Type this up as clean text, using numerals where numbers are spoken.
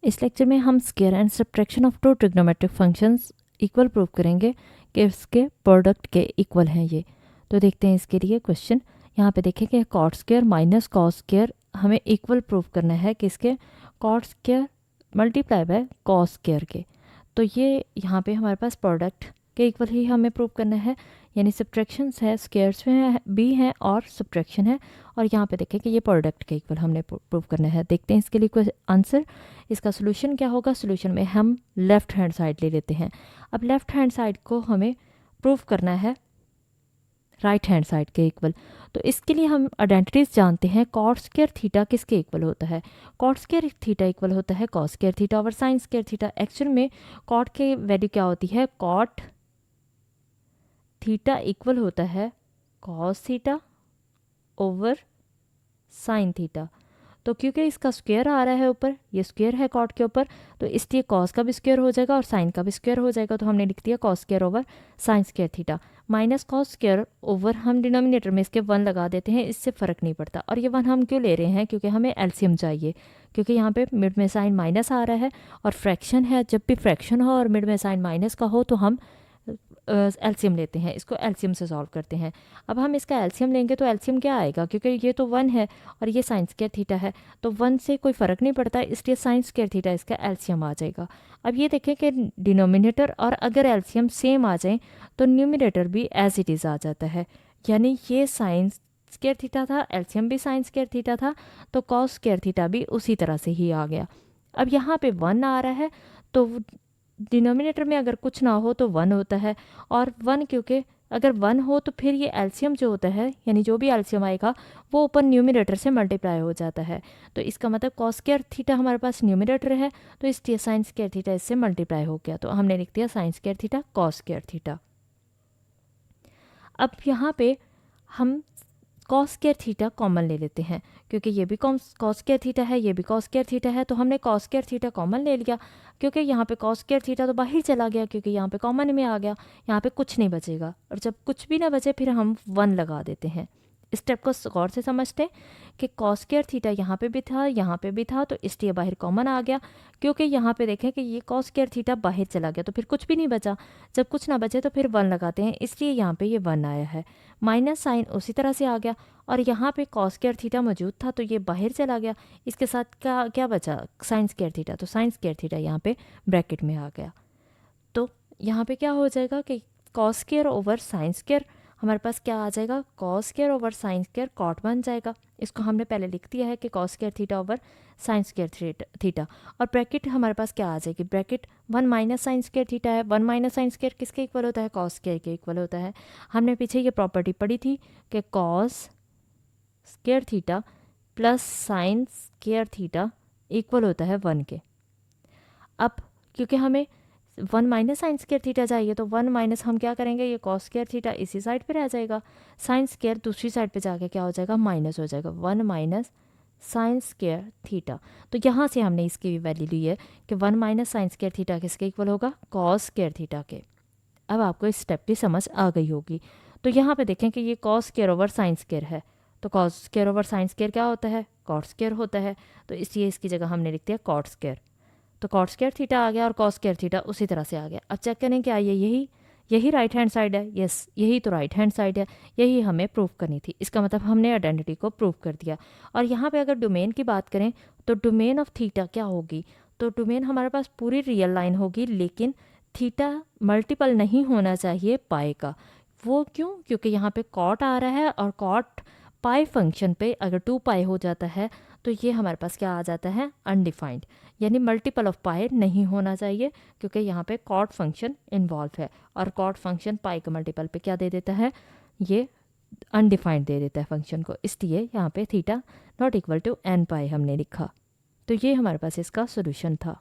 इस लेक्चर में हम square and subtraction of two trigonometric functions equal prove करेंगे कि इसके प्रोडक्ट के इक्वल हैं ये। तो देखते हैं इसके लिए क्वेश्चन। यहाँ पे देखें कि cot square minus cos square हमें इक्वल प्रूव करना है कि इसके cot square multiply by cos square के। तो ये यहाँ पे हमारे पास प्रोडक्ट के इक्वल ही हमें प्रूव करना है, यानी सब्ट्रैक्शंस है, स्क्वायर्स में भी हैं और सब्ट्रैक्शन है, और यहाँ पे देखें कि ये प्रोडक्ट के इक्वल हमने प्रूव करना है। देखते हैं इसके लिए आंसर। इसका सोल्यूशन क्या होगा? सोल्यूशन में हम लेफ्ट हैंड साइड ले लेते हैं। अब लेफ्ट हैंड साइड को हमें प्रूव करना है राइट हैंड साइड के इक्वल। तो इसके लिए हम आइडेंटिटीज जानते हैं। कॉट स्क्वायर थीटा किसके इक्वल होता है? कॉट स्क्वायर थीटा इक्वल होता है cos square theta over sine square theta. Actual में कॉट की वैल्यू क्या होती है? कॉट थीटा इक्वल होता है cos theta over sine theta. तो क्योंकि इसका स्क्वायर आ रहा है ऊपर, ये स्क्वायर है कॉट के ऊपर, तो इसलिए कॉस का भी स्क्वायर हो जाएगा और साइन का भी स्क्वायर हो जाएगा। तो हमने लिख दिया cos square over sine square theta minus cos square over, हम डिनोमिनेटर में इसके 1 लगा देते हैं, इससे फ़र्क नहीं पड़ता। और ये 1 हम क्यों ले रहे हैं? क्योंकि हमें एलसीएम चाहिए, क्योंकि यहाँ पे मिड में साइन माइनस आ रहा है और फ्रैक्शन है। जब भी फ्रैक्शन हो और मिड में साइन माइनस का हो तो हम एलसीएम लेते हैं, इसको एलसीएम से सॉल्व करते हैं। अब हम इसका एलसीएम लेंगे तो एलसीएम क्या आएगा? क्योंकि ये तो 1 है और ये साइन स्क्वायर थीटा है, तो 1 से कोई फ़र्क नहीं पड़ता, इसलिए साइन स्क्वायर थीटा इसका एलसीएम आ जाएगा। अब ये देखें कि डिनोमिनेटर और अगर एलसीएम सेम आ जाए तो न्यूमिनेटर भी एज इट इज़ आ जाता है, यानी ये साइन स्क्वायर थीटा था, एलसीएम भी साइन स्क्वायर थीटा था, तो कॉस स्क्वायर थीटा भी उसी तरह से ही आ गया। अब यहाँ पे 1 आ रहा है, तो डिनोमिनेटर में अगर कुछ ना हो तो 1 होता है, और 1 क्योंकि अगर 1 हो तो फिर ये एलसीएम जो होता है, यानी जो भी एलसीएम आएगा वो ऊपर न्यूमिनेटर से मल्टीप्लाई हो जाता है। तो इसका मतलब कॉस स्क्वायर थीटा हमारे पास न्यूमिनेटर है, तो इसलिए साइन स्क्वायर थीटा इससे मल्टीप्लाई हो गया, तो हमने लिख दिया sign square theta cos square theta. अब यहाँ पे हम कॉस स्क्वायर थीटा कॉमन ले लेते हैं, क्योंकि ये भी कॉस स्क्वायर थीटा है, ये भी कॉस स्क्वायर थीटा है, तो हमने कॉस स्क्वायर थीटा कॉमन ले लिया। क्योंकि यहाँ पे कॉस स्क्वायर थीटा तो बाहर चला गया, क्योंकि यहाँ पे कॉमन में आ गया, यहाँ पे कुछ नहीं बचेगा, और जब कुछ भी ना बचे फिर हम 1 लगा देते हैं। स्टेप को गौर से समझते हैं कि कॉस स्क्वायर थीटा यहाँ पे भी था, यहाँ पे भी था, तो इसलिए बाहर कॉमन आ गया। क्योंकि यहाँ पे देखें कि ये कॉस स्क्वायर थीटा बाहर चला गया, तो फिर कुछ भी नहीं बचा। जब कुछ ना बचे तो फिर 1 लगाते हैं, इसलिए यहाँ पे ये 1 आया है। माइनस साइन उसी तरह से आ गया, और यहाँ पे कॉस स्क्वायर थीटा मौजूद था तो ये बाहर चला गया। इसके साथ क्या क्या बचा? साइन स्क्वायर थीटा, तो साइन स्क्वायर थीटा यहाँ पे ब्रैकेट में आ गया। तो यहाँ पे क्या हो जाएगा कि cos square over sine square, हमारे पास क्या आ जाएगा? Cos square over sine square cot बन जाएगा। इसको हमने पहले लिख दिया है कि cos square theta over sine square theta, और ब्रैकेट हमारे पास क्या आ जाएगी? Bracket 1 minus sine square theta है। 1 माइनस साइन स्क्वायर किसके इक्वल होता है? कॉस स्क्वायर के इक्वल होता है। हमने पीछे ये प्रॉपर्टी पढ़ी थी कि cos square theta plus sign square theta equal होता है 1 के। अब क्योंकि हमें 1 माइनस साइन स्क्वायर थीटा चाहिए, तो 1 माइनस हम क्या करेंगे? ये कॉस स्क्वायर थीटा इसी साइड पे रह जाएगा, साइन स्क्वायर दूसरी साइड पे जाके क्या हो जाएगा? माइनस हो जाएगा। 1 माइनस साइन स्क्वायर थीटा, तो यहाँ से हमने इसकी भी वैल्यू ली है कि 1 माइनस साइन स्क्वायर थीटा किसके इक्वल होगा? कॉस स्क्वायर थीटा के। अब आपको इस स्टेप की समझ आ गई होगी। तो यहाँ पे देखें कि ये cos square over sine square है, तो cos square over sine square क्या होता है? कॉट स्क्वायर होता है, तो इसलिए इसकी जगह हमने लिख दिया कॉट स्क्वायर। तो कॉट स्क्वायर थीटा आ गया और कॉस स्क्वायर थीटा उसी तरह से आ गया। अब चेक करें क्या ये यही राइट हैंड साइड है? यस, यही तो राइट हैंड साइड है, यही हमें प्रूव करनी थी। इसका मतलब हमने आइडेंटिटी को प्रूव कर दिया। और यहाँ पे अगर डोमेन की बात करें तो डोमेन ऑफ थीटा क्या होगी? तो डोमेन हमारे पास पूरी रियल लाइन होगी, लेकिन थीटा मल्टीपल नहीं होना चाहिए पाई का। वो क्यों? क्योंकि यहाँ पे कॉट आ रहा है, और कॉट पाई फंक्शन पे अगर 2 पाई हो जाता है तो ये हमारे पास क्या आ जाता है? अनडिफाइंड, यानी मल्टीपल ऑफ पाई नहीं होना चाहिए, क्योंकि यहाँ पे कॉट फंक्शन इन्वॉल्व है, और कॉट फंक्शन पाई का मल्टीपल पे क्या दे देता है? ये अनडिफाइंड दे देता है फंक्शन को, इसलिए यहाँ पे theta not equal to n pi हमने लिखा। तो ये हमारे पास इसका सोल्यूशन था।